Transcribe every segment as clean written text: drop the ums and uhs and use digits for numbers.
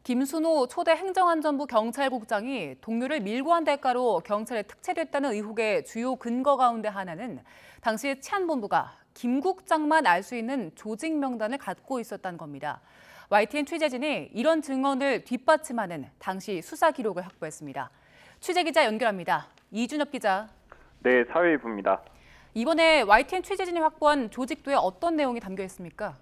김순호 초대 행정안전부 경찰국장이 동료를 밀고 한 대가로 경찰에 특채됐다는 의혹의 주요 근거 가운데 하나는 당시 치안본부가 김 국장만 알 수 있는 조직 명단을 갖고 있었다는 겁니다. YTN 취재진이 이런 증언을 뒷받침하는 당시 수사 기록을 확보했습니다. 취재기자 연결합니다. 이준엽 기자. 네, 사회부입니다. 이번에 YTN 취재진이 확보한 조직도에 어떤 내용이 담겨 있습니까?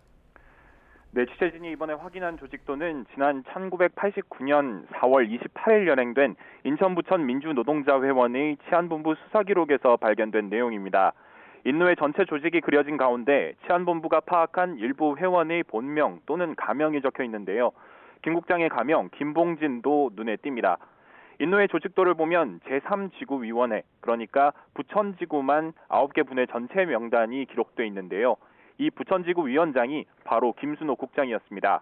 네, 취재진이 이번에 확인한 조직도는 지난 1989년 4월 28일 연행된 인천부천 민주노동자회원의 치안본부 수사기록에서 발견된 내용입니다. 인노회 전체 조직이 그려진 가운데 치안본부가 파악한 일부 회원의 본명 또는 가명이 적혀 있는데요. 김 국장의 가명 김봉진도 눈에 띕니다. 인노회 조직도를 보면 제3지구위원회, 그러니까 부천지구만 9개 분의 전체 명단이 기록돼 있는데요. 이 부천지구 위원장이 바로 김순호 국장이었습니다.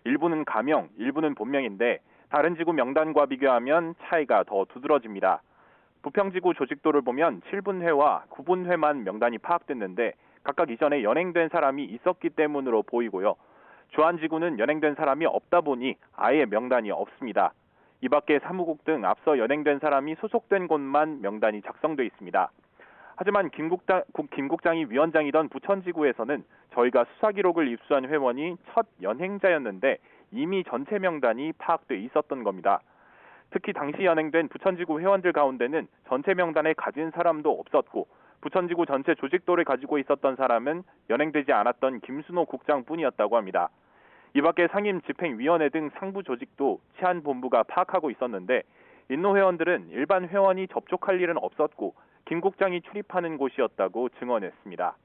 일부는 가명, 일부는 본명인데 다른 지구 명단과 비교하면 차이가 더 두드러집니다. 부평지구 조직도를 보면 7분회와 9분회만 명단이 파악됐는데 각각 이전에 연행된 사람이 있었기 때문으로 보이고요. 주안지구는 연행된 사람이 없다 보니 아예 명단이 없습니다. 이 밖에 사무국 등 앞서 연행된 사람이 소속된 곳만 명단이 작성돼 있습니다. 하지만 김 국장이 위원장이던 부천지구에서는 저희가 수사 기록을 입수한 회원이 첫 연행자였는데 이미 전체 명단이 파악돼 있었던 겁니다. 특히 당시 연행된 부천지구 회원들 가운데는 전체 명단에 가진 사람도 없었고 부천지구 전체 조직도를 가지고 있었던 사람은 연행되지 않았던 김순호 국장뿐이었다고 합니다. 이 밖에 상임집행위원회 등 상부 조직도 치안본부가 파악하고 있었는데 인노 회원들은 일반 회원이 접촉할 일은 없었고 김 국장이 출입하는 곳이었다고 증언했습니다.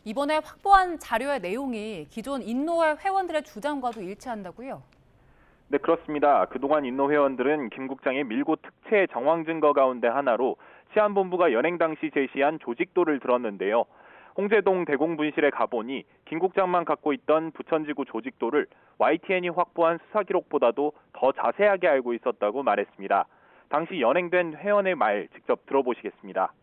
이번에 확보한 자료의 내용이 기존 인노회 회원들의 주장과도 일치한다고요? 네, 그렇습니다. 그동안 인노 회원들은 김 국장의 밀고 특채 정황 증거 가운데 하나로 치안본부가 연행 당시 제시한 조직도를 들었는데요. 홍제동 대공분실에 가보니 김 국장만 갖고 있던 부천지구 조직도를 YTN이 확보한 수사 기록보다도 더 자세하게 알고 있었다고 말했습니다. 당시 연행된 회원의 말 직접 들어보시겠습니다.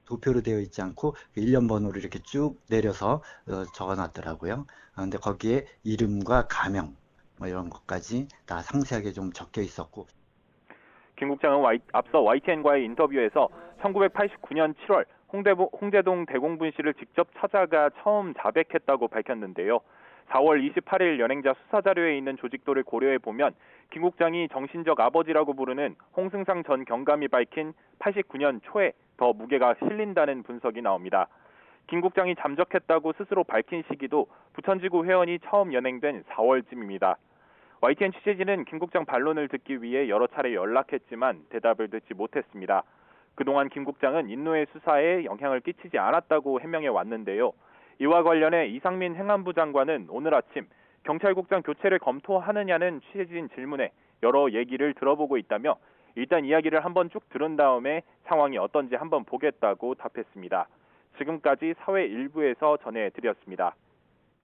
도표로 되어 있지 않고 일련 번호를 이렇게 쭉 내려서 적어놨더라고요. 그런데 거기에 이름과 가명 이런 것까지 다 상세하게 좀 적혀 있었고. 김 국장은 앞서 YTN과의 인터뷰에서 1989년 7월 홍제동 대공분실을 직접 찾아가 처음 자백했다고 밝혔는데요. 4월 28일 연행자 수사자료에 있는 조직도를 고려해보면 김 국장이 정신적 아버지라고 부르는 홍승상 전 경감이 밝힌 89년 초에 더 무게가 실린다는 분석이 나옵니다. 김 국장이 잠적했다고 스스로 밝힌 시기도 부천지구 회원이 처음 연행된 4월쯤입니다. YTN 취재진은 김 국장 반론을 듣기 위해 여러 차례 연락했지만 대답을 듣지 못했습니다. 그동안 김 국장은 인노회 수사에 영향을 끼치지 않았다고 해명해 왔는데요. 이와 관련해 이상민 행안부 장관은 오늘 아침 경찰국장 교체를 검토하느냐는 취재진 질문에 여러 얘기를 들어보고 있다며 일단 이야기를 한번 쭉 들은 다음에 상황이 어떤지 한번 보겠다고 답했습니다. 지금까지 사회 일부에서 전해드렸습니다.